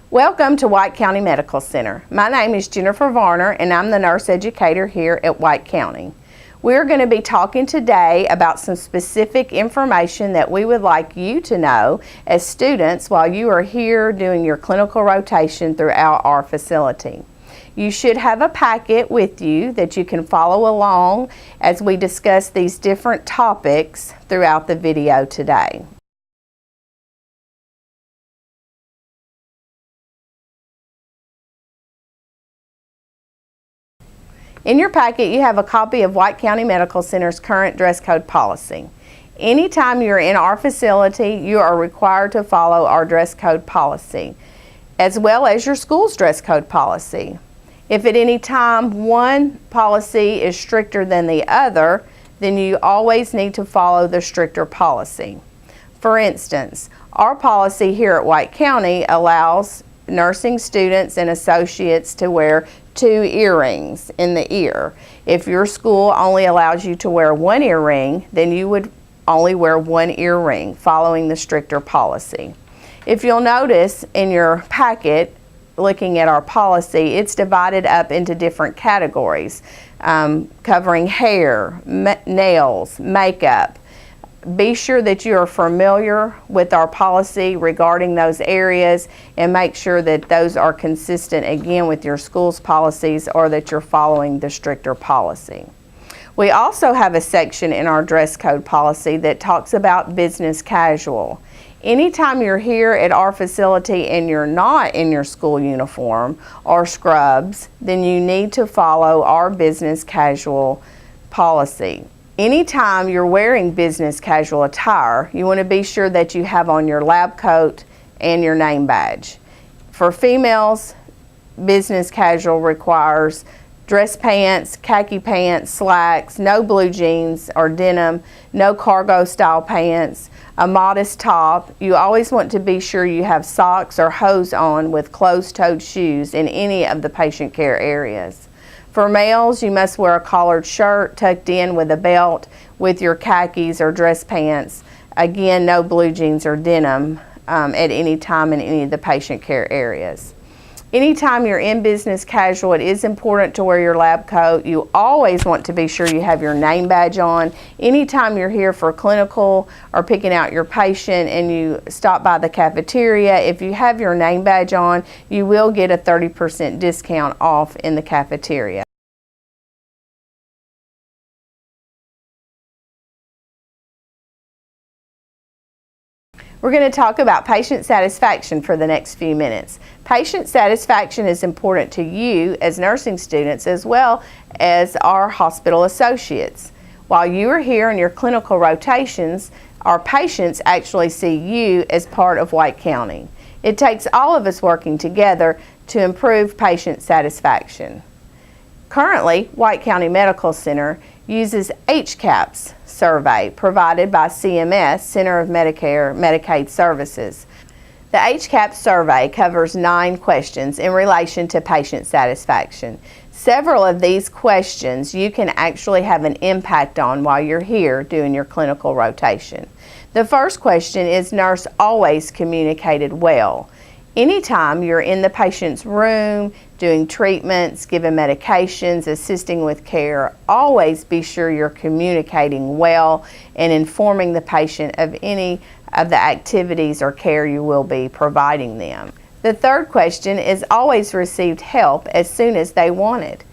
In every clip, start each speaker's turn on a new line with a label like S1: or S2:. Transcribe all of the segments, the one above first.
S1: Welcome to White County Medical Center. My name is Jennifer Varner and I'm the nurse educator here at White County. We're going to be talking today about some specific information that we would like you to know as students while you are here doing your clinical rotation throughout our facility. You should have a packet with you that you can follow along as we discuss these different topics throughout the video today. In your packet, you have a copy of White County Medical Center's current dress code policy. Anytime you're in our facility, you are required to follow our dress code policy, as well as your school's dress code policy. If at any time one policy is stricter than the other, then you always need to follow the stricter policy. For instance, our policy here at White County allows nursing students and associates to wear 2 earrings in the ear. If your school only allows you to wear 1 earring, then you would only wear 1 earring, following the stricter policy. If you'll notice in your packet, looking at our policy, it's divided up into different categories, covering hair, nails, makeup. Be sure that you are familiar with our policy regarding those areas and make sure that those are consistent again with your school's policies or that you're following the stricter policy. We also have a section in our dress code policy that talks about business casual. Anytime you're here at our facility and you're not in your school uniform or scrubs, then you need to follow our business casual policy. Anytime you're wearing business casual attire, you want to be sure that you have on your lab coat and your name badge. For females, business casual requires dress pants, khaki pants, slacks, no blue jeans or denim, no cargo style pants, a modest top. You always want to be sure you have socks or hose on with closed-toed shoes in any of the patient care areas. For males, you must wear a collared shirt tucked in with a belt with your khakis or dress pants. Again, no blue jeans or denim at any time in any of the patient care areas. Anytime you're in business casual, it is important to wear your lab coat. You always want to be sure you have your name badge on. Anytime you're here for clinical or picking out your patient and you stop by the cafeteria, if you have your name badge on, you will get a 30% discount off in the cafeteria. We're going to talk about patient satisfaction for the next few minutes. Patient satisfaction is important to you as nursing students as well as our hospital associates. While you are here in your clinical rotations, our patients actually see you as part of White County. It takes all of us working together to improve patient satisfaction. Currently, White County Medical Center uses HCAHPS survey provided by CMS, Center of Medicare Medicaid Services. The HCAHPS survey covers 9 questions in relation to patient satisfaction. Several of these questions you can actually have an impact on while you're here doing your clinical rotation. The first question is, nurse always communicated well? Anytime you're in the patient's room, doing treatments, giving medications, assisting with care, always be sure you're communicating well and informing the patient of any of the activities or care you will be providing them. The third question is, always received help as soon as they wanted.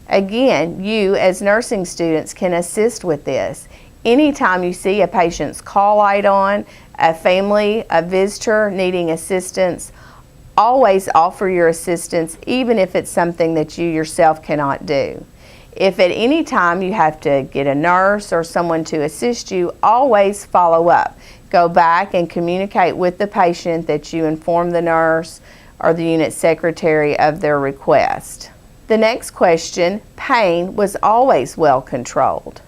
S1: Again, you as nursing students can assist with this. Anytime you see a patient's call light on, a family, a visitor needing assistance, always offer your assistance, even if it's something that you yourself cannot do. If at any time you have to get a nurse or someone to assist you, always follow up. Go back and communicate with the patient that you inform the nurse or the unit secretary of their request. The next question, pain was always well controlled.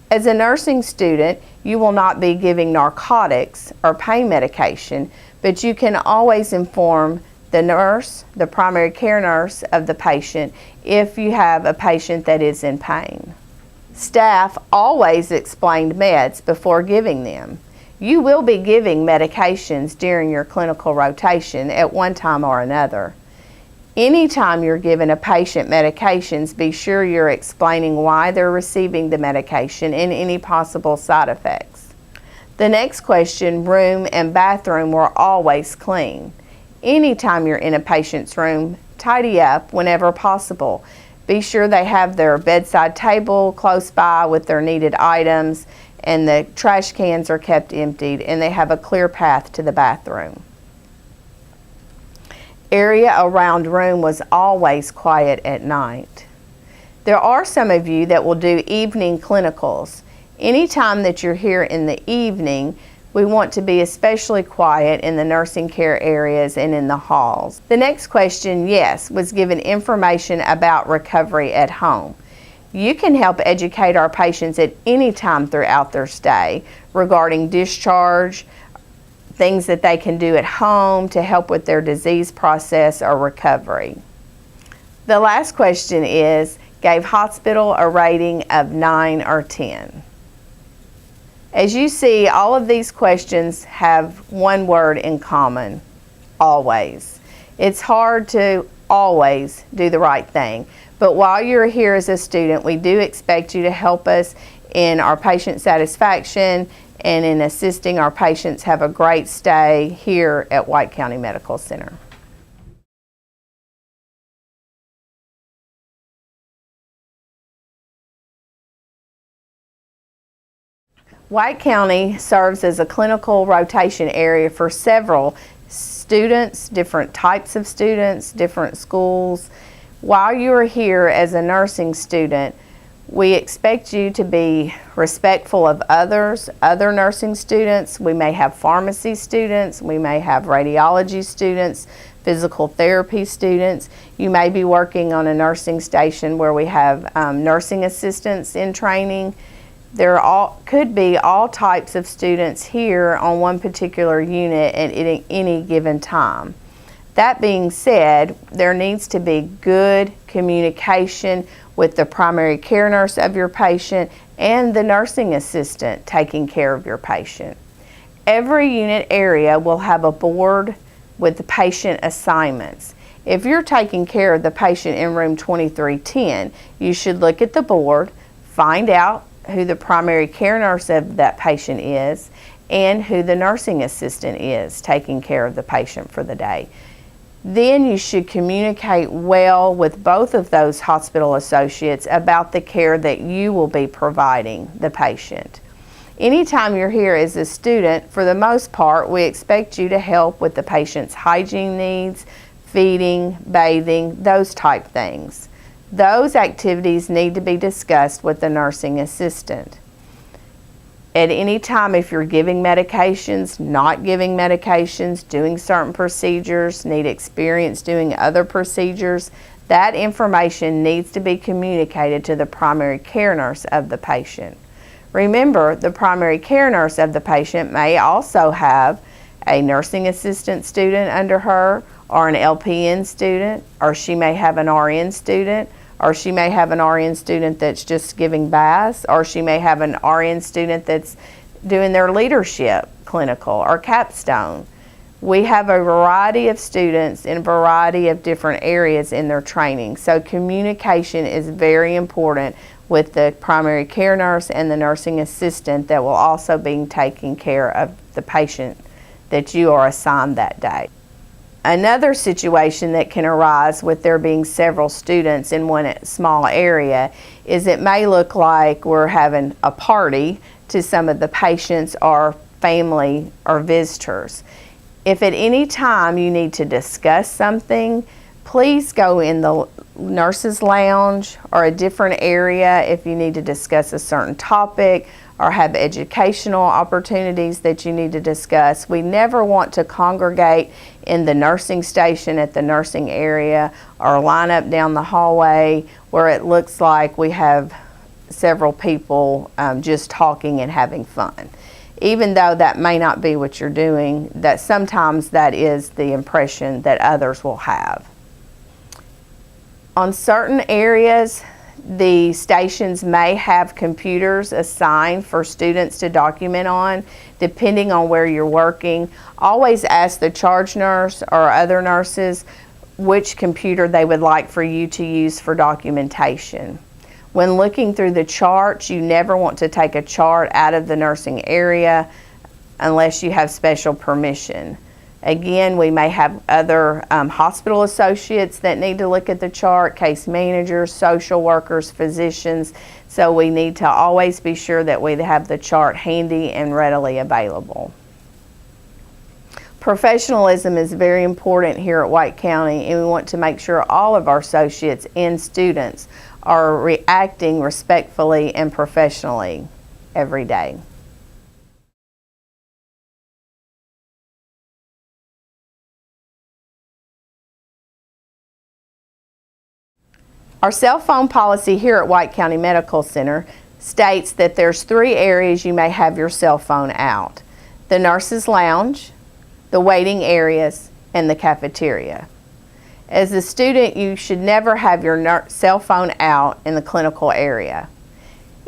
S1: As a nursing student, you will not be giving narcotics or pain medication, but you can always inform the nurse, the primary care nurse of the patient, if you have a patient that is in pain. Staff always explained meds before giving them. You will be giving medications during your clinical rotation at one time or another. Anytime you're giving a patient medications, be sure you're explaining why they're receiving the medication and any possible side effects. The next question, room and bathroom were always clean. Anytime you're in a patient's room, tidy up whenever possible. Be sure they have their bedside table close by with their needed items, and the trash cans are kept emptied, and they have a clear path to the bathroom. Area around room was always quiet at night. There are some of you that will do evening clinicals. Anytime that you're here in the evening, we want to be especially quiet in the nursing care areas and in the halls. The next question, yes, was given information about recovery at home. You can help educate our patients at any time throughout their stay regarding discharge, things that they can do at home to help with their disease process or recovery. The last question is, gave hospital a rating of 9 or 10. As you see, all of these questions have one word in common, always. It's hard to always do the right thing, but while you're here as a student, we do expect you to help us in our patient satisfaction and in assisting our patients have a great stay here at White County Medical Center. White County serves as a clinical rotation area for several students, different types of students, different schools. While you are here as a nursing student, we expect you to be respectful of others, other nursing students. We may have pharmacy students, we may have radiology students, physical therapy students. You may be working on a nursing station where we have nursing assistants in training. There could be all types of students here on one particular unit at any given time. That being said, there needs to be good communication with the primary care nurse of your patient and the nursing assistant taking care of your patient. Every unit area will have a board with the patient assignments. If you're taking care of the patient in room 2310, you should look at the board, find out who the primary care nurse of that patient is and who the nursing assistant is taking care of the patient for the day. Then you should communicate well with both of those hospital associates about the care that you will be providing the patient. Anytime you're here as a student, for the most part, we expect you to help with the patient's hygiene needs, feeding, bathing, those type things. Those activities need to be discussed with the nursing assistant. At any time, if you're giving medications, not giving medications, doing certain procedures, need experience doing other procedures, that information needs to be communicated to the primary care nurse of the patient. Remember, the primary care nurse of the patient may also have a nursing assistant student under her, or an LPN student, or she may have an RN student, or she may have an RN student that's just giving baths, or she may have an RN student that's doing their leadership clinical or capstone. We have a variety of students in a variety of different areas in their training, so communication is very important with the primary care nurse and the nursing assistant that will also be taking care of the patient that you are assigned that day. Another situation that can arise with there being several students in one small area is it may look like we're having a party to some of the patients or family or visitors. If at any time you need to discuss something, please go in the nurse's lounge or a different area if you need to discuss a certain topic or have educational opportunities that you need to discuss. We never want to congregate in the nursing station at the nursing area or line up down the hallway where it looks like we have several people just talking and having fun. Even though that may not be what you're doing, that sometimes that is the impression that others will have. On certain areas, The stations may have computers assigned for students to document on, depending on where you're working. Always ask the charge nurse or other nurses which computer they would like for you to use for documentation. When looking through the charts, you never want to take a chart out of the nursing area unless you have special permission. Again, we may have other hospital associates that need to look at the chart, case managers, social workers, physicians, so we need to always be sure that we have the chart handy and readily available. Professionalism is very important here at White County, and we want to make sure all of our associates and students are reacting respectfully and professionally every day. Our cell phone policy here at White County Medical Center states that there's 3 areas you may have your cell phone out: the nurse's lounge, the waiting areas, and the cafeteria. As a student, you should never have your cell phone out in the clinical area.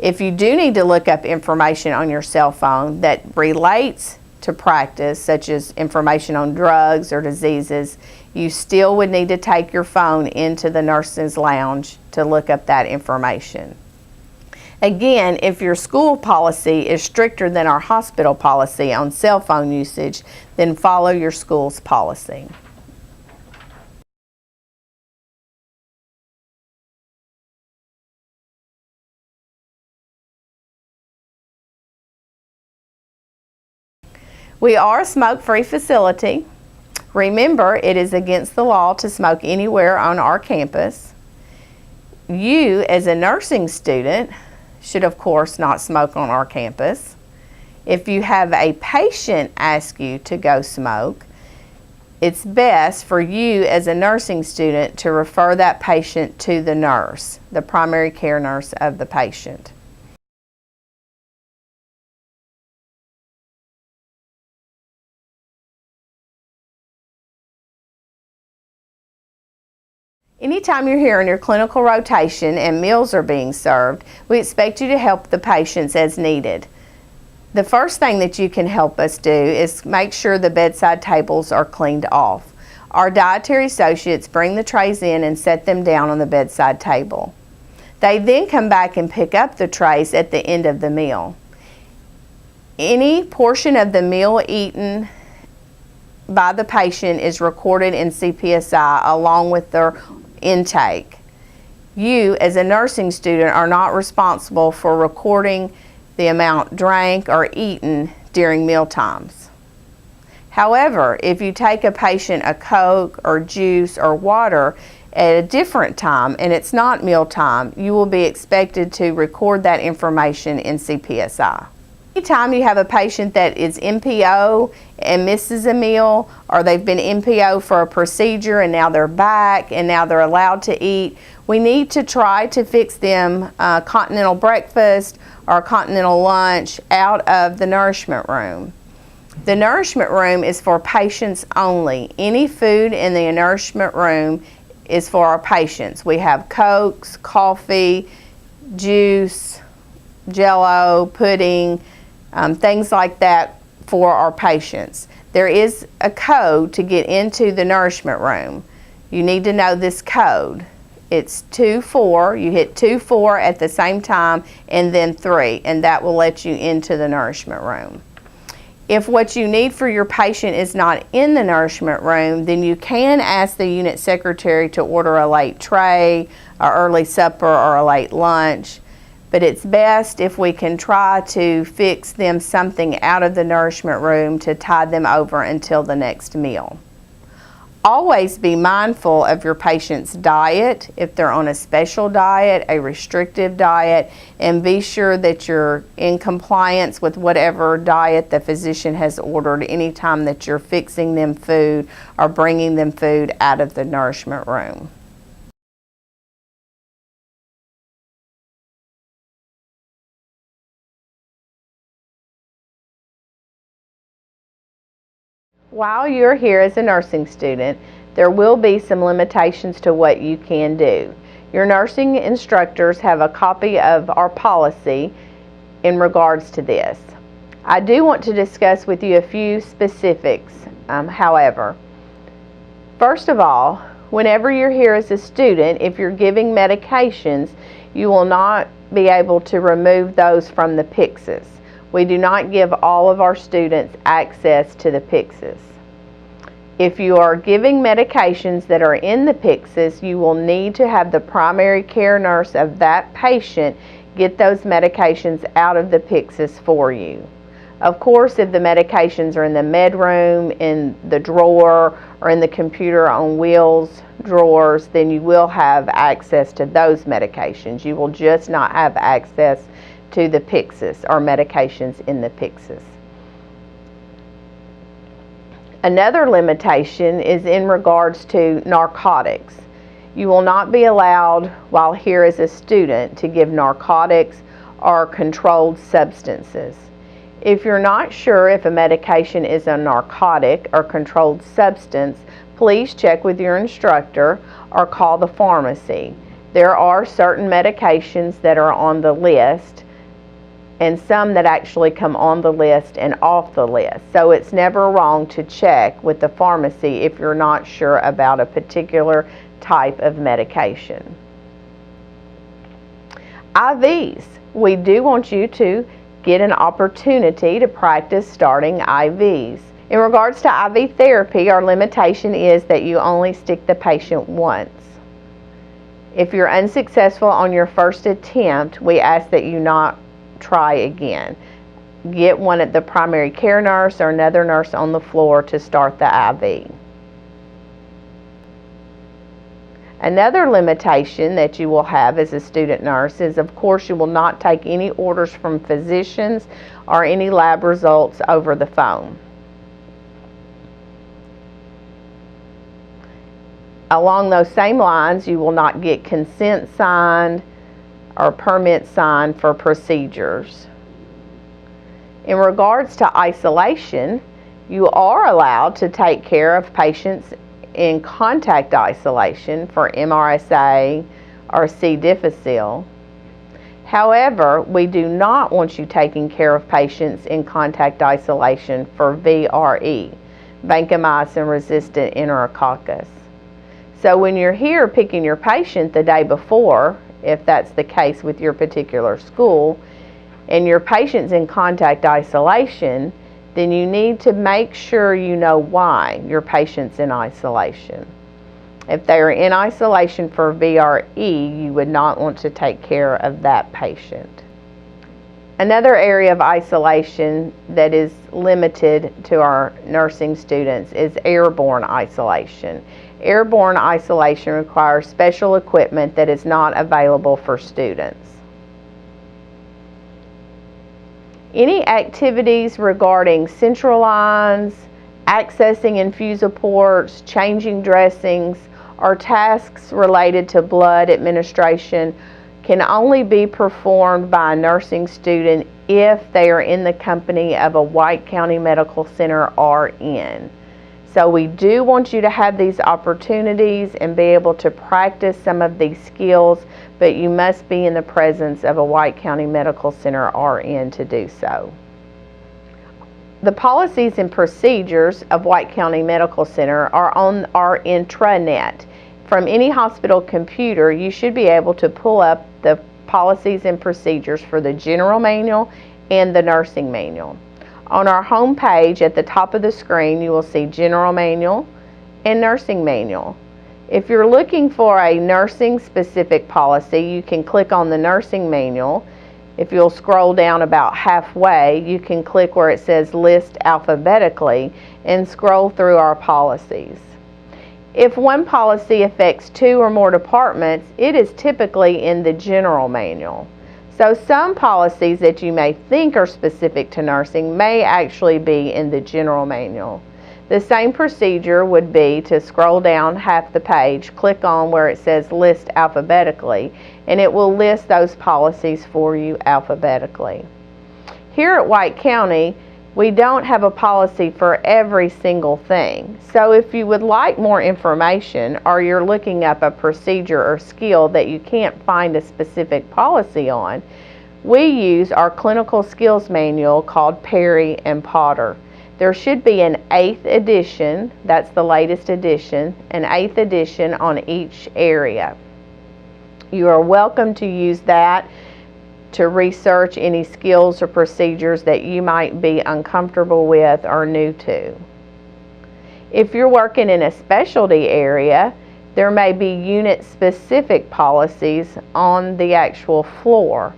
S1: If you do need to look up information on your cell phone that relates to practice, such as information on drugs or diseases, you still would need to take your phone into the nurse's lounge to look up that information. Again, if your school policy is stricter than our hospital policy on cell phone usage, then follow your school's policy. We are a smoke-free facility. Remember, it is against the law to smoke anywhere on our campus. You, as a nursing student, should of course not smoke on our campus. If you have a patient ask you to go smoke, it's best for you as a nursing student to refer that patient to the nurse, the primary care nurse of the patient. Anytime you're here in your clinical rotation and meals are being served, we expect you to help the patients as needed. The first thing that you can help us do is make sure the bedside tables are cleaned off. Our dietary associates bring the trays in and set them down on the bedside table. They then come back and pick up the trays at the end of the meal. Any portion of the meal eaten by the patient is recorded in CPSI along with their intake. You, as a nursing student, are not responsible for recording the amount drank or eaten during meal times. However, if you take a patient a Coke or juice or water at a different time and it's not meal time, you will be expected to record that information in CPSI. Anytime you have a patient that is NPO and misses a meal, or they've been NPO for a procedure and now they're back and now they're allowed to eat, we need to try to fix them a continental breakfast or a continental lunch out of the nourishment room. The nourishment room is for patients only. Any food in the nourishment room is for our patients. We have Cokes, coffee, juice, Jell-O, pudding, things like that for our patients. There is a code to get into the nourishment room. You need to know this code. It's 2-4. You hit 2-4 at the same time and then 3, and that will let you into the nourishment room. If what you need for your patient is not in the nourishment room, then you can ask the unit secretary to order a late tray, an early supper, or a late lunch. But it's best if we can try to fix them something out of the nourishment room to tide them over until the next meal. Always be mindful of your patient's diet, if they're on a special diet, a restrictive diet, and be sure that you're in compliance with whatever diet the physician has ordered anytime that you're fixing them food or bringing them food out of the nourishment room. While you're here as a nursing student, there will be some limitations to what you can do. Your nursing instructors have a copy of our policy in regards to this. I do want to discuss with you a few specifics, however. First of all, whenever you're here as a student, if you're giving medications, you will not be able to remove those from the Pyxis. We do not give all of our students access to the Pyxis. If you are giving medications that are in the Pyxis, you will need to have the primary care nurse of that patient get those medications out of the Pyxis for you. Of course, if the medications are in the med room, in the drawer, or in the computer on wheels drawers, then you will have access to those medications. You will just not have access to the Pyxis or medications in the Pyxis. Another limitation is in regards to narcotics. You will not be allowed while here as a student to give narcotics or controlled substances. If you're not sure if a medication is a narcotic or controlled substance, please check with your instructor or call the pharmacy. There are certain medications that are on the list and some that actually come on the list and off the list. So it's never wrong to check with the pharmacy if you're not sure about a particular type of medication. IVs. We do want you to get an opportunity to practice starting IVs. In regards to IV therapy, our limitation is that you only stick the patient once. If you're unsuccessful on your first attempt, we ask that you not try again. Get one at the primary care nurse or another nurse on the floor to start the IV. Another limitation that you will have as a student nurse is, of course, you will not take any orders from physicians or any lab results over the phone. Along those same lines, you will not get consent signed or permit signed for procedures. In regards to isolation, you are allowed to take care of patients in contact isolation for MRSA or C. difficile. However, we do not want you taking care of patients in contact isolation for VRE, vancomycin-resistant enterococcus. So when you're here picking your patient the day before, if that's the case with your particular school, and your patient's in contact isolation, then you need to make sure you know why your patient's in isolation. If they are in isolation for VRE, you would not want to take care of that patient. Another area of isolation that is limited to our nursing students is airborne isolation. Airborne isolation requires special equipment that is not available for students. Any activities regarding central lines, accessing infuser ports, changing dressings, or tasks related to blood administration can only be performed by a nursing student if they are in the company of a White County Medical Center RN. So we do want you to have these opportunities and be able to practice some of these skills, but you must be in the presence of a White County Medical Center RN to do so. The policies and procedures of White County Medical Center are on our intranet. From any hospital computer, you should be able to pull up the policies and procedures for the general manual and the nursing manual. On our home page at the top of the screen, you will see general manual and nursing manual. If you're looking for a nursing specific policy, you can click on the nursing manual. If you'll scroll down about halfway, you can click where it says list alphabetically and scroll through our policies. If one policy affects 2 or more departments, it is typically in the general manual. So some policies that you may think are specific to nursing may actually be in the general manual. The same procedure would be to scroll down half the page, click on where it says list alphabetically, and it will list those policies for you alphabetically. Here at White County, We don't have a policy for every single thing. So if you would like more information or you're looking up a procedure or skill that you can't find a specific policy on, we use our clinical skills manual called Perry and Potter. There should be an 8th edition, that's the latest edition, an 8th edition on each area. You are welcome to use that to research any skills or procedures that you might be uncomfortable with or new to. If you're working in a specialty area, there may be unit-specific policies on the actual floor.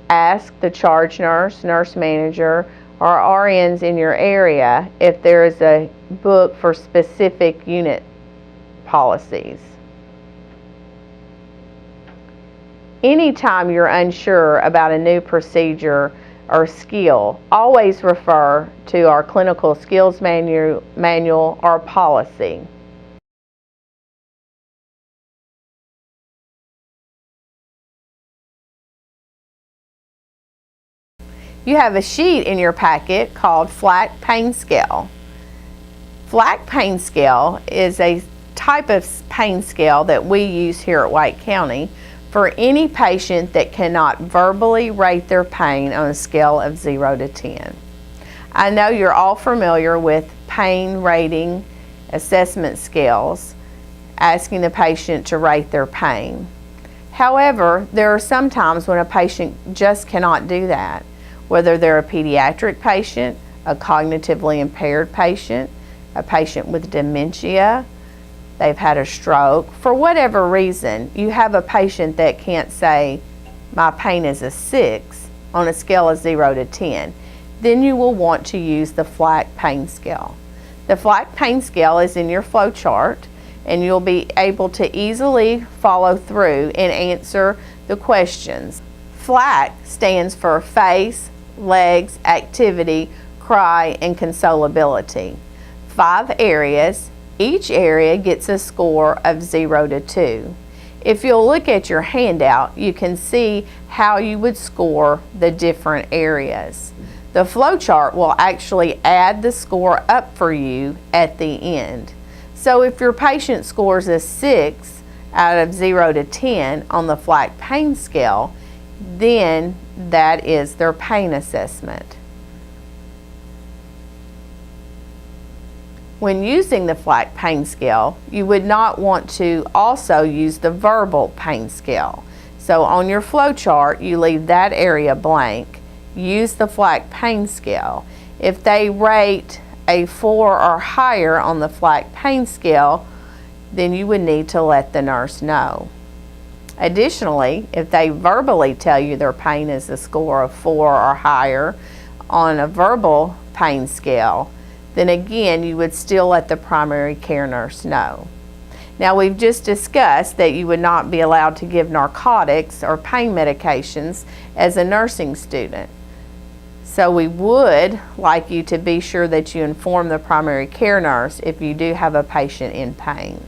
S1: Ask the charge nurse, nurse manager, or RNs in your area if there is a book for specific unit policies. Anytime you're unsure about a new procedure or skill, always refer to our clinical skills manual or policy. You have a sheet in your packet called Flack Pain Scale. Flack Pain Scale is a type of pain scale that we use here at White County for any patient that cannot verbally rate their pain on a scale of 0 to 10. I know you're all familiar with pain rating assessment scales, asking the patient to rate their pain. However, there are some times when a patient just cannot do that. Whether they're a pediatric patient, a cognitively impaired patient, a patient with dementia, they've had a stroke, for whatever reason, you have a patient that can't say, my pain is a 6 on a scale of 0 to 10, then you will want to use the Flack Pain Scale. The Flack Pain Scale is in your flow chart, and you'll be able to easily follow through and answer the questions. Flack stands for face, legs, activity, cry, and consolability. 5 areas. Each area gets a score of 0 to 2. If you'll look at your handout, you can see how you would score the different areas. The flowchart will actually add the score up for you at the end. So if your patient scores a 6 out of 0 to 10 on the Flack Pain Scale, then that is their pain assessment. When using the Flack Pain Scale, you would not want to also use the verbal pain scale. So on your flow chart, you leave that area blank. Use the Flack Pain Scale. If they rate a 4 or higher on the Flack Pain Scale, then you would need to let the nurse know. Additionally, if they verbally tell you their pain is a score of 4 or higher on a verbal pain scale, then again you would still let the primary care nurse know. Now, we've just discussed that you would not be allowed to give narcotics or pain medications as a nursing student. So we would like you to be sure that you inform the primary care nurse if you do have a patient in pain.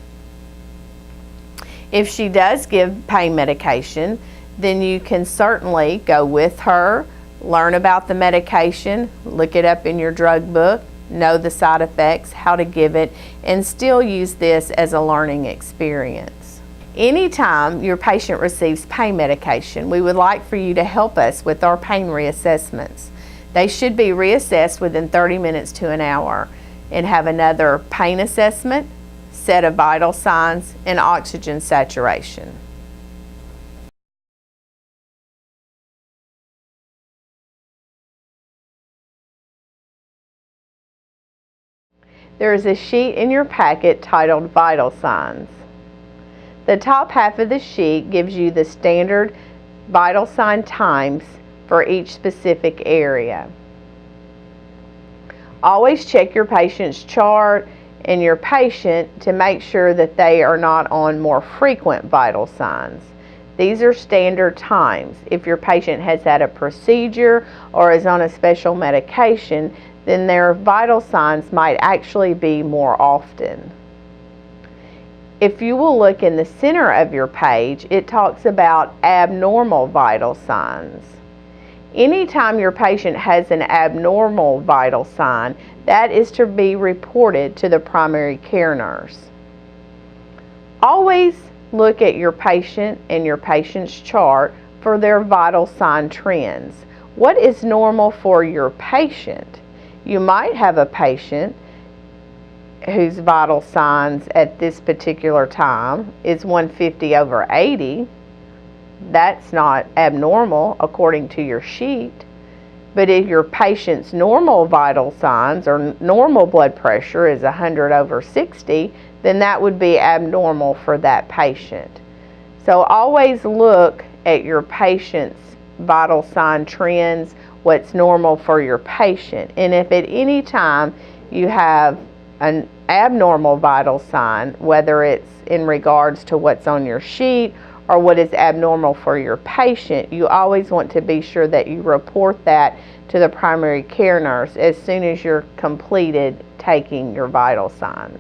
S1: If she does give pain medication, then you can certainly go with her, learn about the medication, look it up in your drug book, know the side effects, how to give it, and still use this as a learning experience. Anytime your patient receives pain medication, we would like for you to help us with our pain reassessments. They should be reassessed within 30 minutes to an hour and have another pain assessment, set of vital signs, and oxygen saturation. There is a sheet in your packet titled Vital Signs. The top half of the sheet gives you the standard vital sign times for each specific area. Always check your patient's chart and your patient to make sure that they are not on more frequent vital signs. These are standard times. If your patient has had a procedure or is on a special medication, then their vital signs might actually be more often. If you will look in the center of your page, it talks about abnormal vital signs. Anytime your patient has an abnormal vital sign, that is to be reported to the primary care nurse. Always look at your patient and your patient's chart for their vital sign trends. What is normal for your patient? You might have a patient whose vital signs at this particular time is 150/80. That's not abnormal according to your sheet. But if your patient's normal vital signs or normal blood pressure is 100/60, then that would be abnormal for that patient. So always look at your patient's vital sign trends, what's normal for your patient. And if at any time you have an abnormal vital sign, whether it's in regards to what's on your sheet or what is abnormal for your patient, you always want to be sure that you report that to the primary care nurse as soon as you're completed taking your vital signs.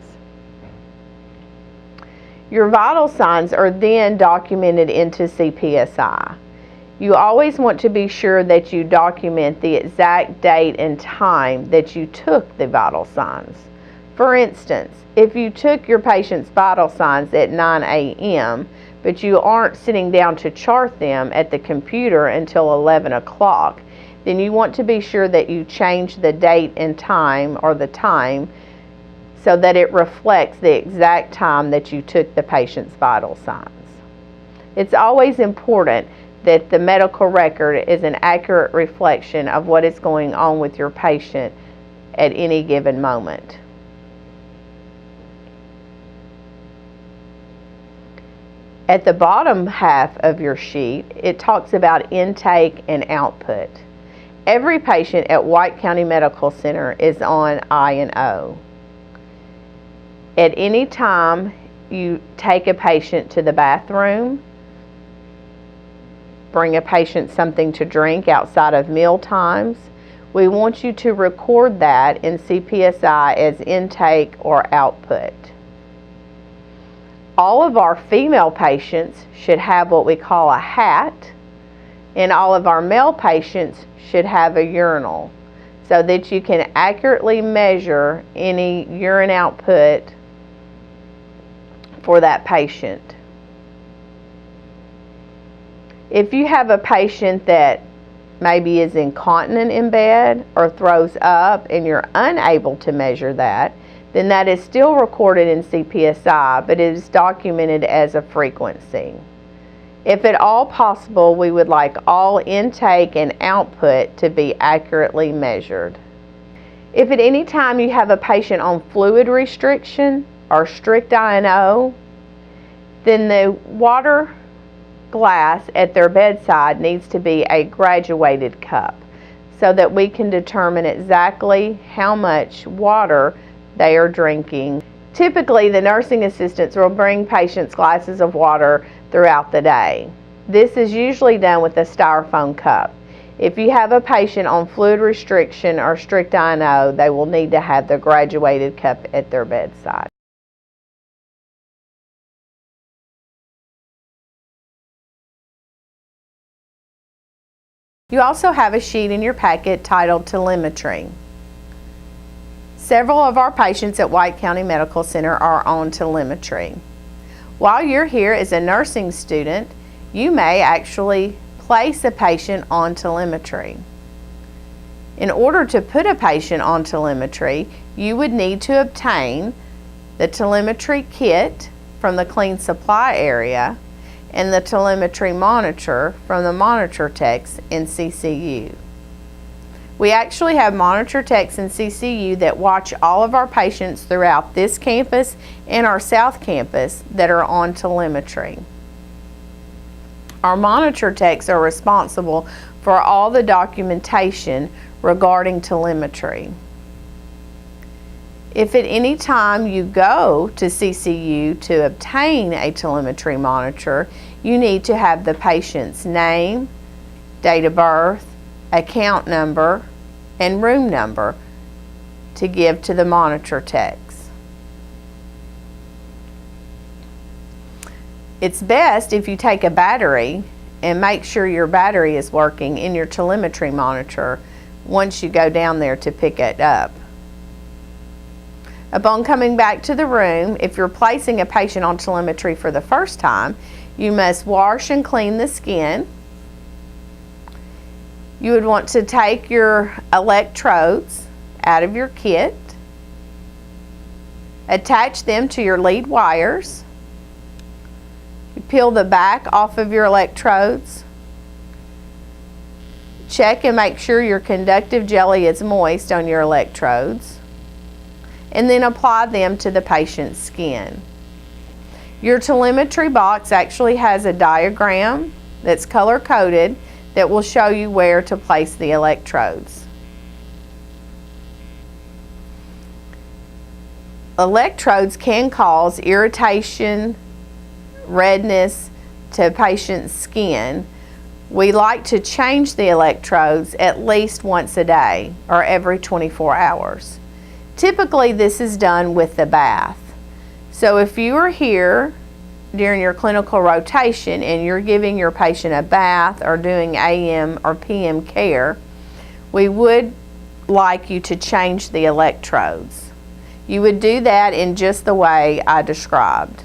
S1: Your vital signs are then documented into CPSI. You always want to be sure that you document the exact date and time that you took the vital signs. For instance, if you took your patient's vital signs at 9 a.m., but you aren't sitting down to chart them at the computer until 11 o'clock, then you want to be sure that you change the date and time, or the time, so that it reflects the exact time that you took the patient's vital signs. It's always important that the medical record is an accurate reflection of what is going on with your patient at any given moment. At the bottom half of your sheet, it talks about intake and output. Every patient at White County Medical Center is on I&O. At any time you take a patient to the bathroom, bring a patient something to drink outside of meal times, we want you to record that in CPSI as intake or output. All of our female patients should have what we call a hat, and all of our male patients should have a urinal, so that you can accurately measure any urine output for that patient. If you have a patient that maybe is incontinent in bed or throws up and you're unable to measure that, then that is still recorded in CPSI, but it is documented as a frequency. If at all possible, we would like all intake and output to be accurately measured. If at any time you have a patient on fluid restriction or strict I&O, then the water glass at their bedside needs to be a graduated cup so that we can determine exactly how much water they are drinking. Typically, the nursing assistants will bring patients glasses of water throughout the day. This is usually done with a styrofoam cup. If you have a patient on fluid restriction or strict I&O, they will need to have the graduated cup at their bedside. You also have a sheet in your packet titled Telemetry. Several of our patients at White County Medical Center are on telemetry. While you're here as a nursing student, you may actually place a patient on telemetry. In order to put a patient on telemetry, you would need to obtain the telemetry kit from the clean supply area and the telemetry monitor from the monitor techs in CCU. We actually have monitor techs in CCU that watch all of our patients throughout this campus and our South Campus that are on telemetry. Our monitor techs are responsible for all the documentation regarding telemetry. If at any time you go to CCU to obtain a telemetry monitor, you need to have the patient's name, date of birth, account number, and room number to give to the monitor techs. It's best if you take a battery and make sure your battery is working in your telemetry monitor once you go down there to pick it up. Upon coming back to the room, if you're placing a patient on telemetry for the first time, you must wash and clean the skin. You would want to take your electrodes out of your kit, attach them to your lead wires. You peel the back off of your electrodes. Check and make sure your conductive jelly is moist on your electrodes, and then apply them to the patient's skin. Your telemetry box actually has a diagram that's color-coded that will show you where to place the electrodes. Electrodes can cause irritation, redness to patient's skin. We like to change the electrodes at least once a day or every 24 hours. Typically, this is done with the bath. So if you are here during your clinical rotation and you're giving your patient a bath or doing AM or PM care, we would like you to change the electrodes. You would do that in just the way I described.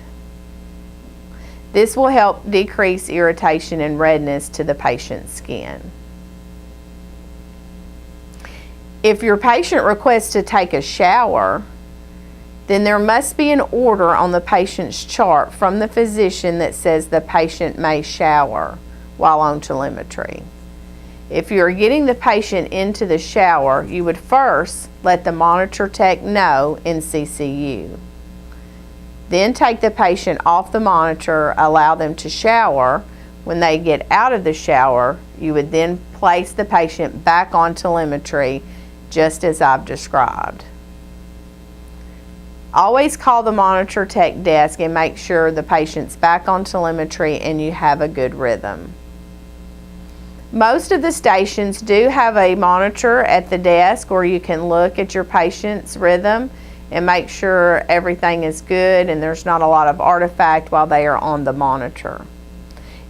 S1: This will help decrease irritation and redness to the patient's skin. If your patient requests to take a shower, then there must be an order on the patient's chart from the physician that says the patient may shower while on telemetry. If you are getting the patient into the shower, you would first let the monitor tech know in CCU. Then take the patient off the monitor, allow them to shower. When they get out of the shower, you would then place the patient back on telemetry, just as I've described. Always call the monitor tech desk and make sure the patient's back on telemetry and you have a good rhythm. Most of the stations do have a monitor at the desk where you can look at your patient's rhythm and make sure everything is good and there's not a lot of artifact while they are on the monitor.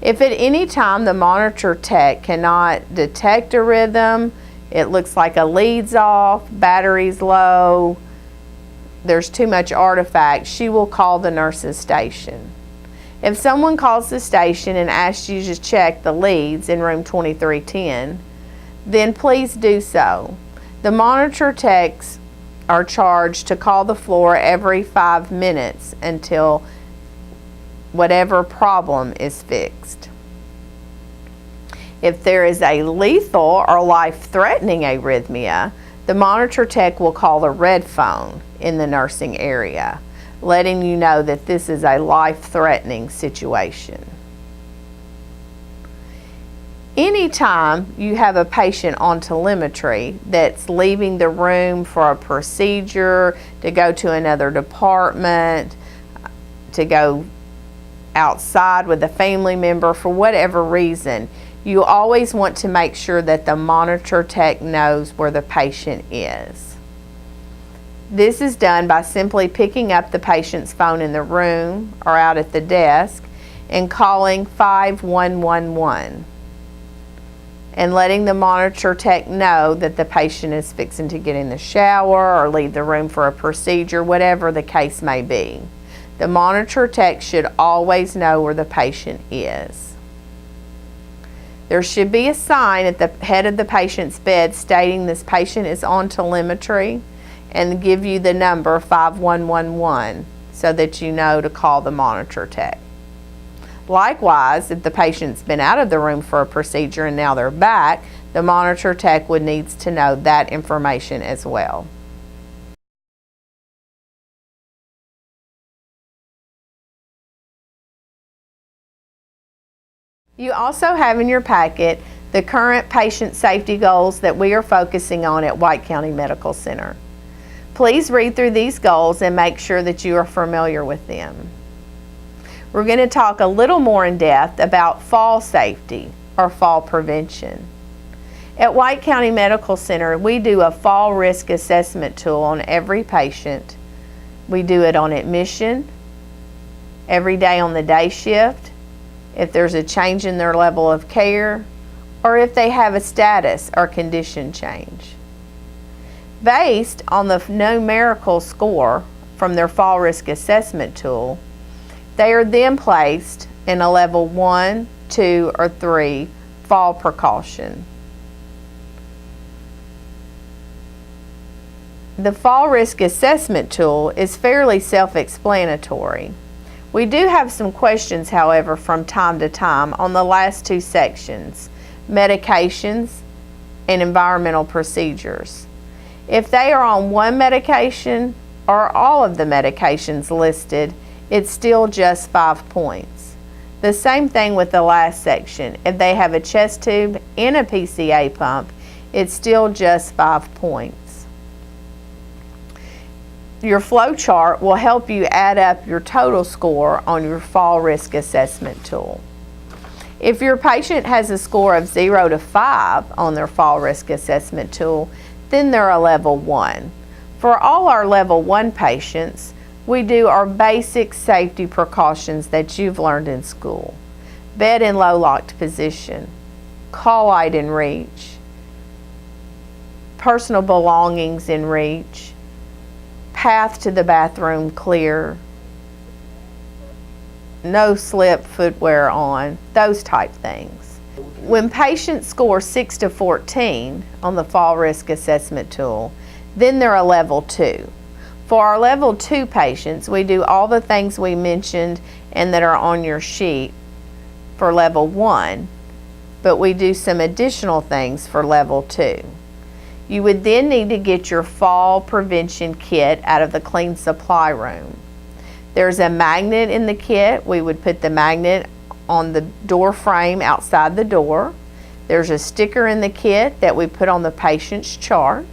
S1: If at any time the monitor tech cannot detect a rhythm, it looks like a lead's off, battery's low, there's too much artifact, she will call the nurse's station. If someone calls the station and asks you to check the leads in room 2310, then please do so. The monitor techs are charged to call the floor every 5 minutes until whatever problem is fixed. If there is a lethal or life-threatening arrhythmia, the monitor tech will call the red phone in the nursing area, letting you know that this is a life-threatening situation. Anytime you have a patient on telemetry that's leaving the room for a procedure, to go to another department, to go outside with a family member for whatever reason, you always want to make sure that the monitor tech knows where the patient is. This is done by simply picking up the patient's phone in the room or out at the desk and calling 5111 and letting the monitor tech know that the patient is fixing to get in the shower or leave the room for a procedure, whatever the case may be. The monitor tech should always know where the patient is. There should be a sign at the head of the patient's bed stating this patient is on telemetry and give you the number 5111 so that you know to call the monitor tech. Likewise, if the patient's been out of the room for a procedure and now they're back, the monitor tech would need to know that information as well. You also have in your packet the current patient safety goals that we are focusing on at White County Medical Center. Please read through these goals and make sure that you are familiar with them. We're going to talk a little more in depth about fall safety or fall prevention. At White County Medical Center, we do a fall risk assessment tool on every patient. We do it on admission, every day on the day shift, if there's a change in their level of care, or if they have a status or condition change. Based on the numerical score from their fall risk assessment tool, they are then placed in a level 1, 2, or 3 fall precaution. The fall risk assessment tool is fairly self-explanatory. We do have some questions, however, from time to time on the last two sections, medications and environmental procedures. If they are on one medication or all of the medications listed, it's still just 5 points. The same thing with the last section. If they have a chest tube and a PCA pump, it's still just 5 points. Your flow chart will help you add up your total score on your fall risk assessment tool. If your patient has a score of 0 to 5 on their fall risk assessment tool, then they're a level 1. For all our level 1 patients, we do our basic safety precautions that you've learned in school. Bed in low locked position, call light in reach, personal belongings in reach, path to the bathroom clear, no slip footwear on, those type things. When patients score 6 to 14 on the fall risk assessment tool, then they're a level 2. For our level 2 patients, we do all the things we mentioned and that are on your sheet for level 1, but we do some additional things for level 2. You would then need to get your fall prevention kit out of the clean supply room. There's a magnet in the kit. We would put the magnet on the door frame outside the door. There's a sticker in the kit that we put on the patient's chart.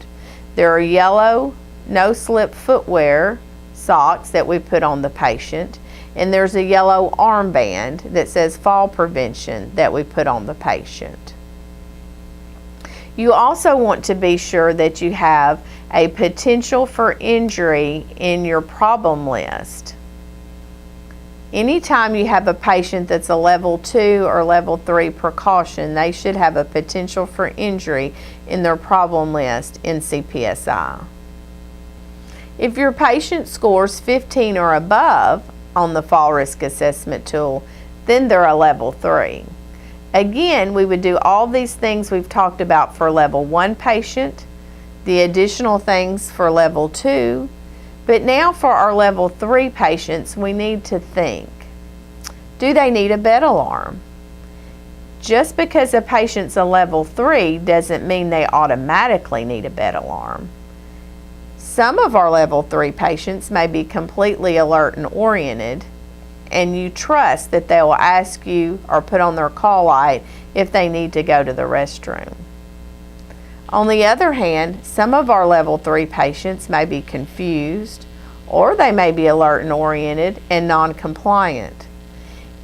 S1: There are yellow no-slip footwear socks that we put on the patient. And there's a yellow armband that says fall prevention that we put on the patient. You also want to be sure that you have a potential for injury in your problem list. Anytime you have a patient that's a level 2 or level 3 precaution, they should have a potential for injury in their problem list in CPSI. If your patient scores 15 or above on the fall risk assessment tool, then they're a level 3. Again, we would do all these things we've talked about for level 1 patient, the additional things for level 2, but now for our level 3 patients, we need to think, do they need a bed alarm? Just because a patient's a level 3 doesn't mean they automatically need a bed alarm. Some of our level 3 patients may be completely alert and oriented, and you trust that they will ask you or put on their call light if they need to go to the restroom. On the other hand, some of our level 3 patients may be confused, or they may be alert and oriented and non-compliant.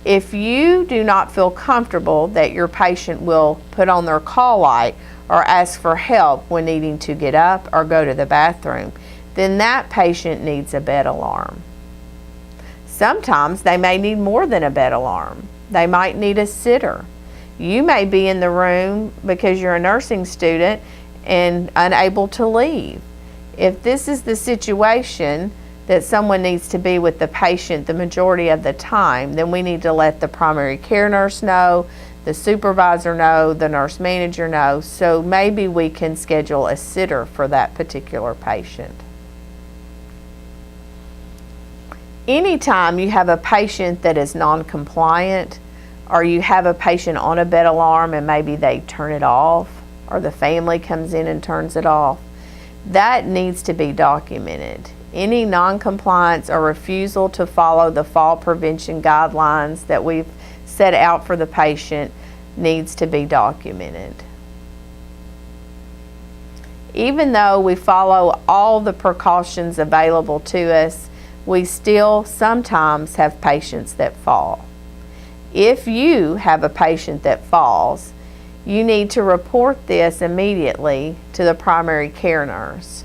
S1: If you do not feel comfortable that your patient will put on their call light or ask for help when needing to get up or go to the bathroom, then that patient needs a bed alarm. Sometimes they may need more than a bed alarm. They might need a sitter. You may be in the room because you're a nursing student and unable to leave. If this is the situation that someone needs to be with the patient the majority of the time, then we need to let the primary care nurse know, the supervisor know, the nurse manager know, so maybe we can schedule a sitter for that particular patient. Anytime you have a patient that is non-compliant, or you have a patient on a bed alarm and maybe they turn it off, or the family comes in and turns it off, that needs to be documented. Any non-compliance or refusal to follow the fall prevention guidelines that we've set out for the patient needs to be documented. Even though we follow all the precautions available to us, we still sometimes have patients that fall. If you have a patient that falls, you need to report this immediately to the primary care nurse.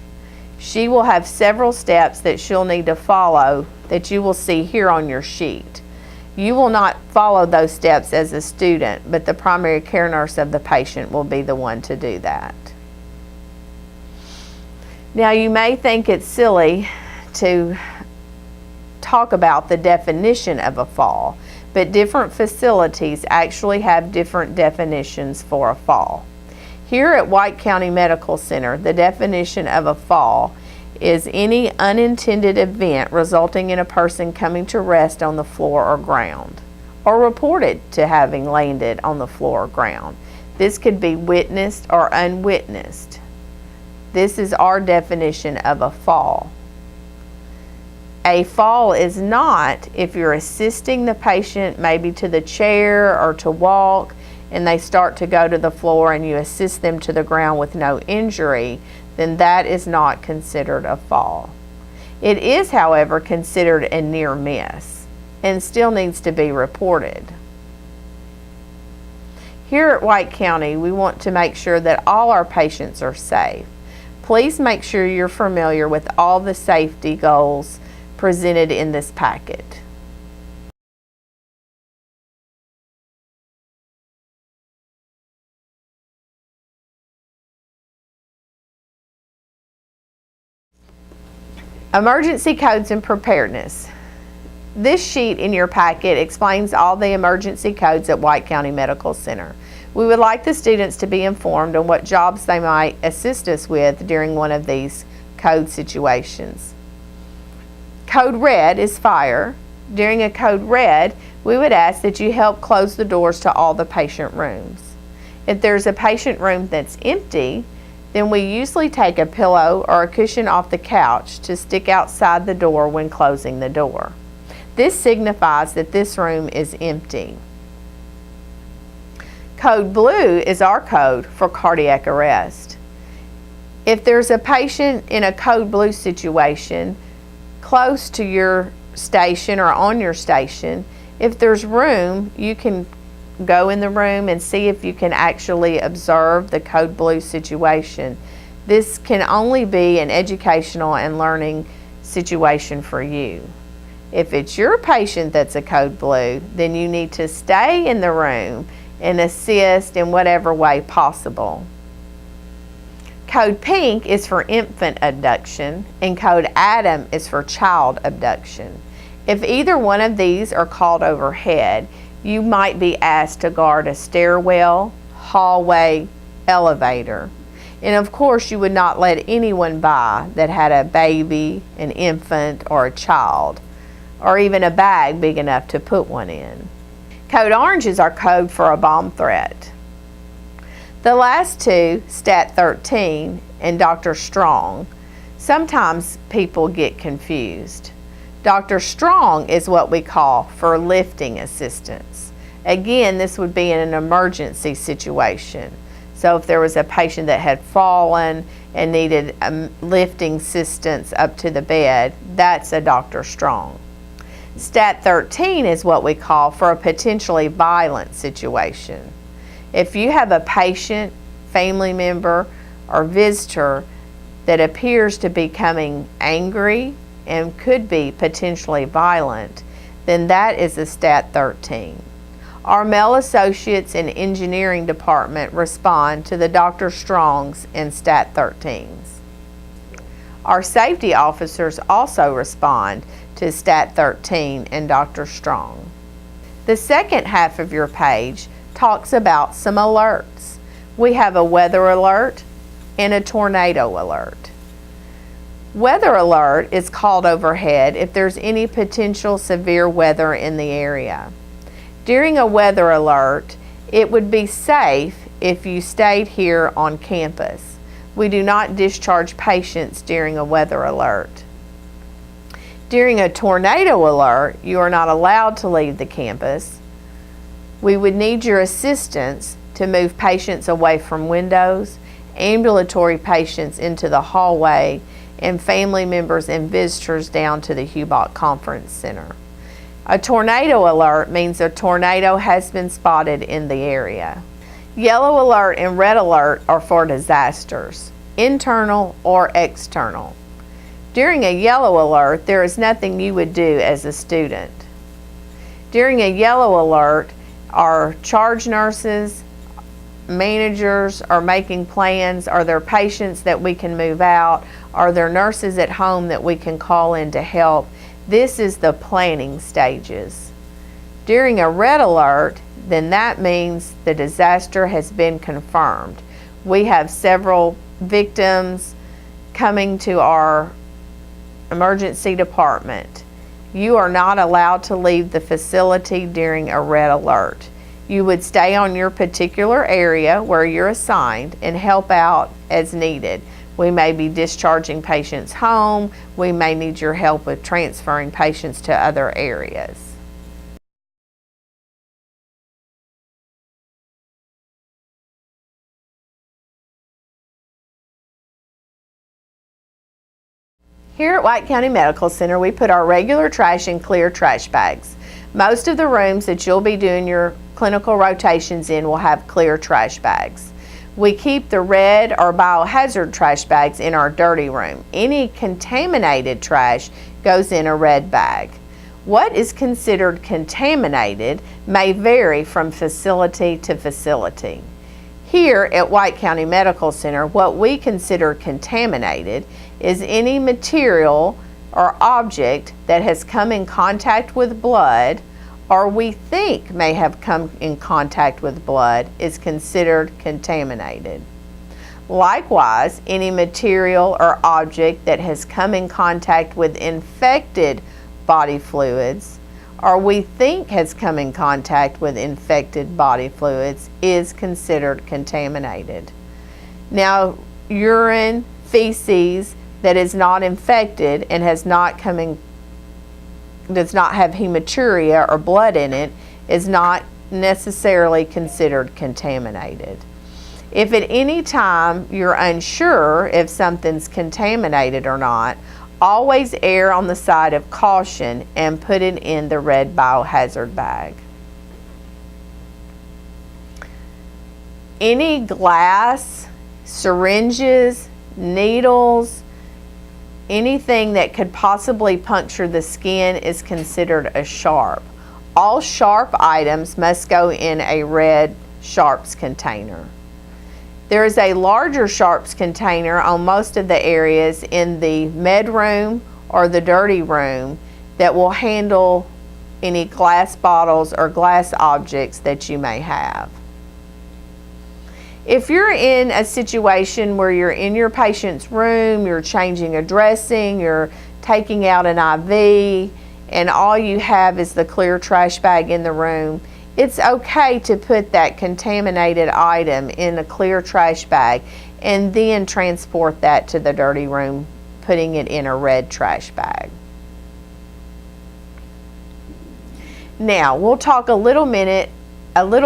S1: She will have several steps that she'll need to follow that you will see here on your sheet. You will not follow those steps as a student, but the primary care nurse of the patient will be the one to do that. Now, you may think it's silly to talk about the definition of a fall, but different facilities actually have different definitions for a fall. Here at White County Medical Center, the definition of a fall is any unintended event resulting in a person coming to rest on the floor or ground, or reported to having landed on the floor or ground. This could be witnessed or unwitnessed. This is our definition of a fall. A fall is not if you're assisting the patient maybe to the chair or to walk, and they start to go to the floor and you assist them to the ground with no injury, then that is not considered a fall. It is, however, considered a near miss and still needs to be reported. Here at White County, we want to make sure that all our patients are safe. Please make sure you're familiar with all the safety goals presented in this packet. Emergency codes and preparedness. This sheet in your packet explains all the emergency codes at White County Medical Center. We would like the students to be informed on what jobs they might assist us with during one of these code situations. Code red is fire. During a code red, we would ask that you help close the doors to all the patient rooms. If there's a patient room that's empty, then we usually take a pillow or a cushion off the couch to stick outside the door when closing the door. This signifies that this room is empty. Code blue is our code for cardiac arrest. If there's a patient in a code blue situation close to your station or on your station, if there's room, you can go in the room and see if you can actually observe the code blue situation. This can only be an educational and learning situation for you. If it's your patient that's a code blue, then you need to stay in the room and assist in whatever way possible. Code pink is for infant abduction, and code Adam is for child abduction. If either one of these are called overhead, you might be asked to guard a stairwell, hallway, elevator. And of course, you would not let anyone by that had a baby, an infant, or a child, or even a bag big enough to put one in. Code orange is our code for a bomb threat. The last two, Stat 13 and Dr. Strong, sometimes people get confused. Dr. Strong is what we call for lifting assistance. Again, this would be in an emergency situation. So if there was a patient that had fallen and needed lifting assistance up to the bed, that's a Dr. Strong. Stat 13 is what we call for a potentially violent situation. If you have a patient, family member, or visitor that appears to be becoming angry and could be potentially violent, then that is a Stat 13. Our male associates in engineering department respond to the Dr. Strongs and Stat 13s. Our safety officers also respond to Stat 13 and Dr. Strong. The second half of your page talks about some alerts. We have a weather alert and a tornado alert. Weather alert is called overhead if there's any potential severe weather in the area. During a weather alert, it would be safe if you stayed here on campus. We do not discharge patients during a weather alert. During a tornado alert, you are not allowed to leave the campus. We would need your assistance to move patients away from windows, ambulatory patients into the hallway, and family members and visitors down to the Hubach Conference Center. A tornado alert means a tornado has been spotted in the area. Yellow alert and red alert are for disasters, internal or external. During a yellow alert, there is nothing you would do as a student. During a yellow alert, our charge nurses, managers are making plans. Are there patients that we can move out? Are there nurses at home that we can call in to help? This is the planning stages. During a red alert, then that means the disaster has been confirmed. We have several victims coming to our emergency department. You are not allowed to leave the facility during a red alert. You would stay on your particular area where you're assigned and help out as needed. We may be discharging patients home. We may need your help with transferring patients to other areas. Here at White County Medical Center, we put our regular trash in clear trash bags. Most of the rooms that you'll be doing your clinical rotations in will have clear trash bags. We keep the red or biohazard trash bags in our dirty room. Any contaminated trash goes in a red bag. What is considered contaminated may vary from facility to facility. Here at White County Medical Center, what we consider contaminated is any material or object that has come in contact with blood or we think may have come in contact with blood is considered contaminated. Likewise, any material or object that has come in contact with infected body fluids or we think has come in contact with infected body fluids is considered contaminated. Now, urine, feces that is not infected and has not come in, does not have hematuria or blood in it, is not necessarily considered contaminated. If at any time you're unsure if something's contaminated or not, always err on the side of caution and put it in the red biohazard bag. Any glass, syringes, needles, anything that could possibly puncture the skin is considered a sharp. All sharp items must go in a red sharps container. There is a larger sharps container on most of the areas in the med room or the dirty room that will handle any glass bottles or glass objects that you may have. If you're in a situation where you're in your patient's room, you're changing a dressing, you're taking out an IV, and all you have is the clear trash bag in the room, it's okay to put that contaminated item in a clear trash bag and then transport that to the dirty room, putting it in a red trash bag. Now, we'll talk a little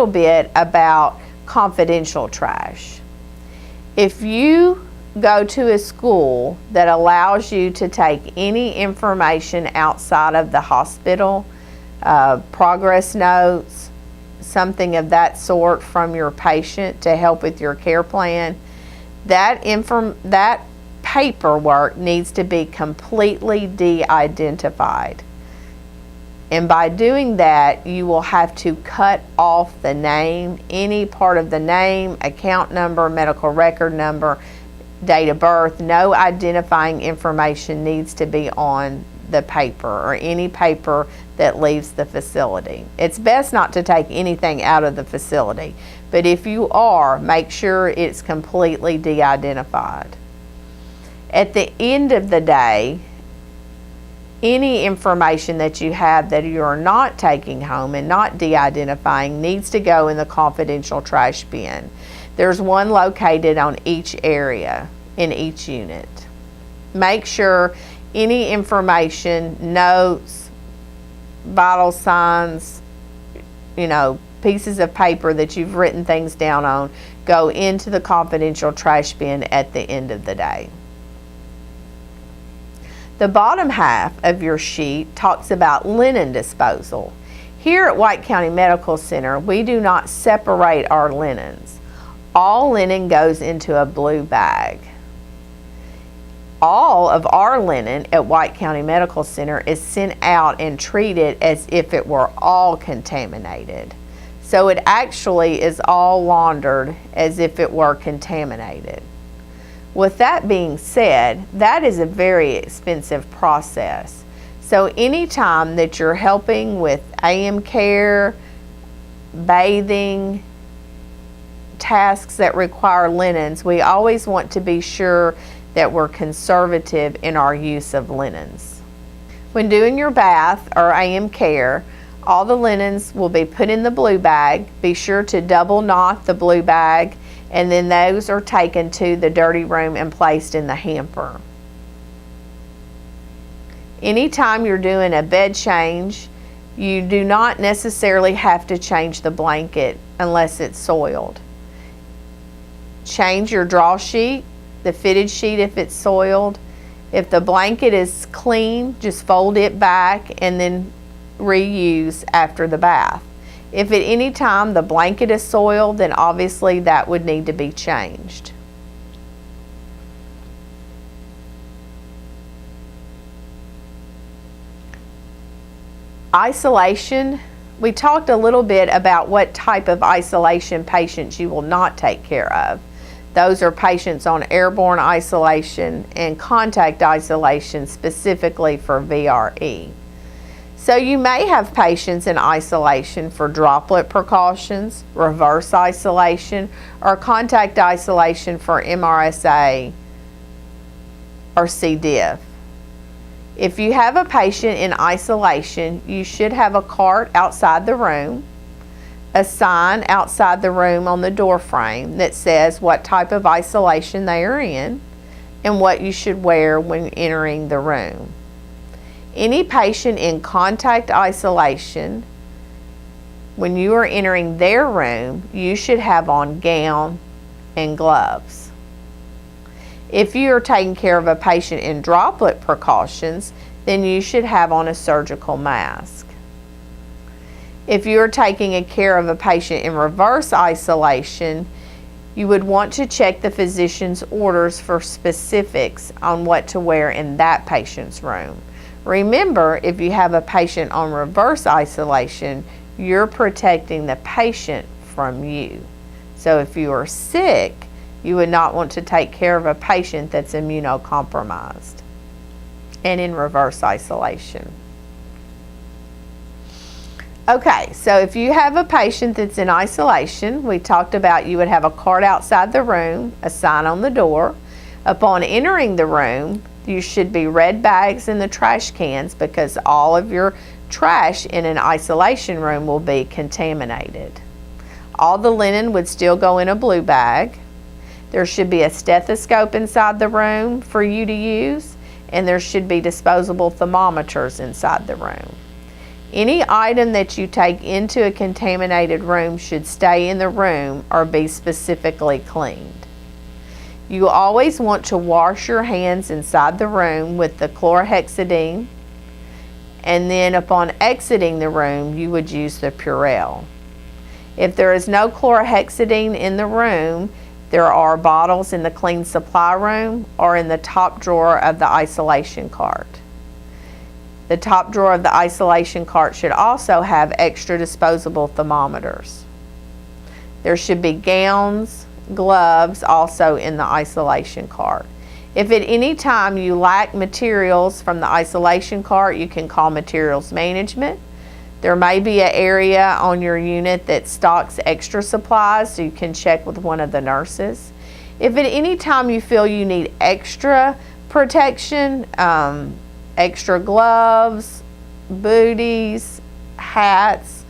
S1: bit about confidential trash. If you go to a school that allows you to take any information outside of the hospital, progress notes, something of that sort from your patient to help with your care plan, that paperwork needs to be completely de-identified. And by doing that, you will have to cut off the name, any part of the name, account number, medical record number, date of birth. No identifying information needs to be on the paper or any paper that leaves the facility. It's best not to take anything out of the facility, but if you are, make sure it's completely de-identified. At the end of the day, any information that you have that you are not taking home and not de-identifying needs to go in the confidential trash bin. There's one located on each area in each unit. Make sure any information, notes, vital signs, pieces of paper that you've written things down on go into the confidential trash bin at the end of the day. The bottom half of your sheet talks about linen disposal. Here at White County Medical Center, we do not separate our linens. All linen goes into a blue bag. all of our linen at White County Medical Center is sent out and treated as if it were all contaminated. So it actually is all laundered as if it were contaminated. With that being said, that is a very expensive process. So anytime that you're helping with AM care, bathing, tasks that require linens, we always want to be sure that we're conservative in our use of linens. When doing your bath or AM care, all the linens will be put in the blue bag. Be sure to double knot the blue bag, and then those are taken to the dirty room and placed in the hamper. Anytime you're doing a bed change, you do not necessarily have to change the blanket unless it's soiled. Change your draw sheet, the fitted sheet if it's soiled. If the blanket is clean, just fold it back and then reuse after the bath. If at any time the blanket is soiled, then obviously that would need to be changed. Isolation. We talked a little bit about what type of isolation patients you will not take care of. Those are patients on airborne isolation and contact isolation specifically for VRE. So you may have patients in isolation for droplet precautions, reverse isolation, or contact isolation for MRSA or C. diff. If you have a patient in isolation, you should have a cart outside the room, a sign outside the room on the door frame that says what type of isolation they are in and what you should wear when entering the room. Any patient in contact isolation, when you are entering their room, you should have on gown and gloves. If you are taking care of a patient in droplet precautions, then you should have on a surgical mask. If you are taking care of a patient in reverse isolation, you would want to check the physician's orders for specifics on what to wear in that patient's room. Remember, if you have a patient on reverse isolation, you're protecting the patient from you. So if you are sick, you would not want to take care of a patient that's immunocompromised and in reverse isolation. Okay, so if you have a patient that's in isolation, we talked about you would have a cart outside the room, a sign on the door. Upon entering the room, you should be red bags in the trash cans because all of your trash in an isolation room will be contaminated. All the linen would still go in a blue bag. There should be a stethoscope inside the room for you to use, and there should be disposable thermometers inside the room. Any item that you take into a contaminated room should stay in the room or be specifically cleaned. You always want to wash your hands inside the room with the chlorhexidine, and then upon exiting the room, you would use the Purell. If there is no chlorhexidine in the room, there are bottles in the clean supply room or in the top drawer of the isolation cart. The top drawer of the isolation cart should also have extra disposable thermometers. There should be gowns, gloves also in the isolation cart. If at any time you lack materials from the isolation cart, you can call materials management. There may be an area on your unit that stocks extra supplies, so you can check with one of the nurses. If at any time you feel you need extra protection, extra gloves, booties, hats,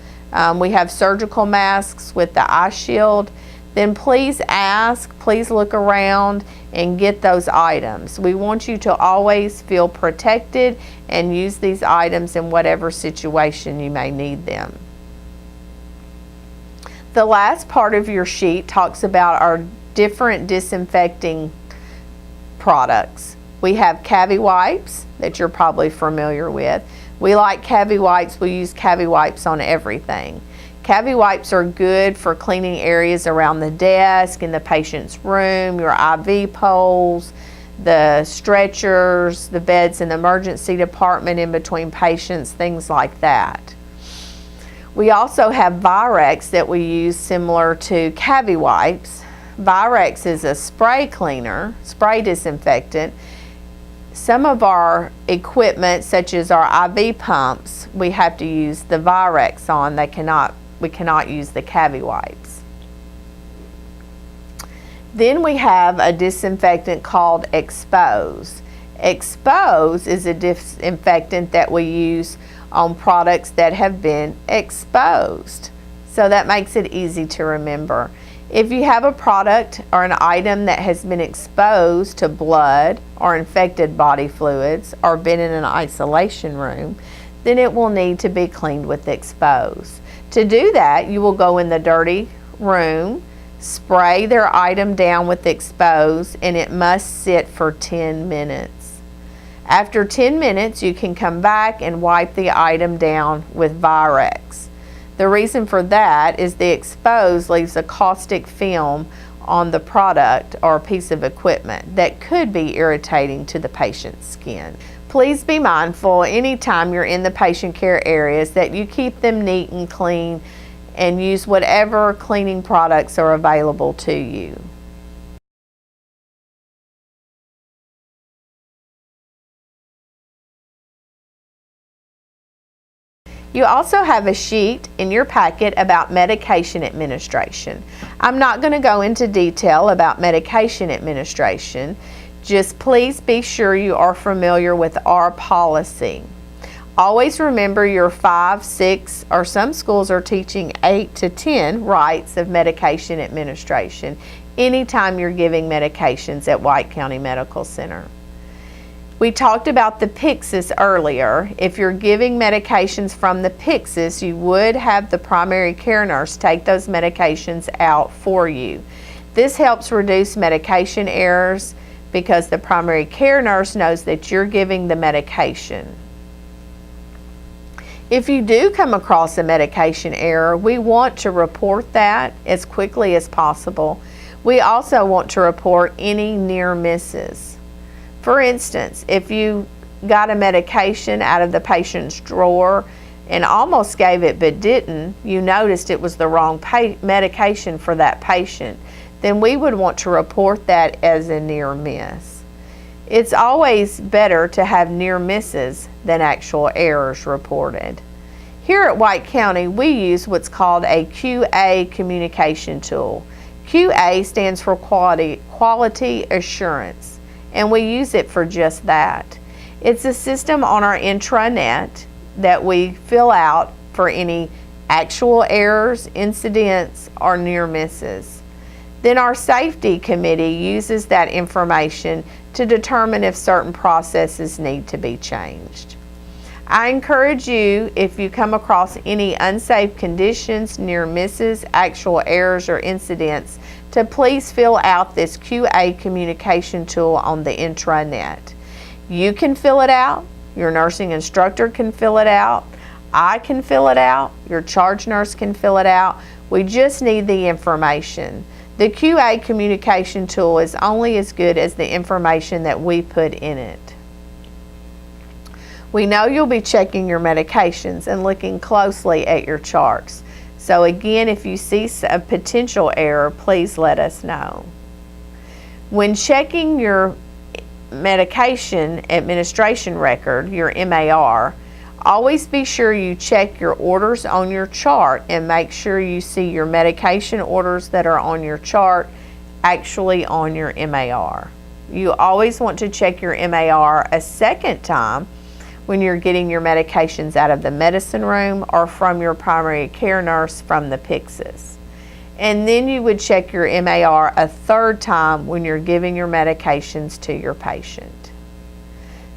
S1: we have surgical masks with the eye shield, then please ask, please look around and get those items. We want you to always feel protected and use these items in whatever situation you may need them. The last part of your sheet talks about our different disinfecting products. We have Cavi wipes that you're probably familiar with. We like Cavi wipes. We use Cavi wipes on everything. Cavi wipes are good for cleaning areas around the desk, in the patient's room, your IV poles. the stretchers, the beds in the emergency department in between patients, things like that. We also have Virex that we use similar to CaviWipes. Virex is a spray cleaner, spray disinfectant. Some of our equipment, such as our IV pumps, we have to use the Virex on. We cannot use the CaviWipes. Then we have a disinfectant called Expose. Expose is a disinfectant that we use on products that have been exposed. So that makes it easy to remember. If you have a product or an item that has been exposed to blood or infected body fluids or been in an isolation room, then it will need to be cleaned with Expose. To do that, you will go in the dirty room, spray their item down with Expose, and it must sit for 10 minutes. After 10 minutes, you can come back and wipe the item down with Virex. The reason for that is the Expose leaves a caustic film on the product or piece of equipment that could be irritating to the patient's skin. Please be mindful anytime you're in the patient care areas that you keep them neat and clean and use whatever cleaning products are available to you. You also have a sheet in your packet about medication administration. I'm not going to go into detail about medication administration. Just please be sure you are familiar with our policy. Always remember your 5, 6, or some schools are teaching 8 to 10 rights of medication administration anytime you're giving medications at White County Medical Center. We talked about the Pyxis earlier. If you're giving medications from the Pyxis, you would have the primary care nurse take those medications out for you. This helps reduce medication errors because the primary care nurse knows that you're giving the medication. If you do come across a medication error, we want to report that as quickly as possible. We also want to report any near misses. For instance, if you got a medication out of the patient's drawer and almost gave it but didn't, you noticed it was the wrong medication for that patient, then we would want to report that as a near miss. It's always better to have near misses than actual errors reported. Here at White County, we use what's called a QA communication tool. QA stands for quality assurance, and we use it for just that. It's a system on our intranet that we fill out for any actual errors, incidents, or near misses. Then our safety committee uses that information to determine if certain processes need to be changed. I encourage you, if you come across any unsafe conditions, near misses, actual errors, or incidents, to please fill out this QA communication tool on the intranet. You can fill it out, your nursing instructor can fill it out, I can fill it out, your charge nurse can fill it out. We just need the information. The QA communication tool is only as good as the information that we put in it. We know you'll be checking your medications and looking closely at your charts. So again, if you see a potential error, please let us know. When checking your medication administration record, your MAR, always be sure you check your orders on your chart and make sure you see your medication orders that are on your chart actually on your MAR. You always want to check your MAR a second time when you're getting your medications out of the medicine room or from your primary care nurse from the Pyxis. And then you would check your MAR a third time when you're giving your medications to your patient.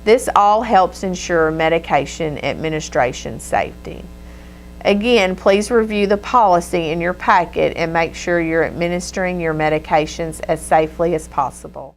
S1: This all helps ensure medication administration safety. Again, please review the policy in your packet and make sure you're administering your medications as safely as possible.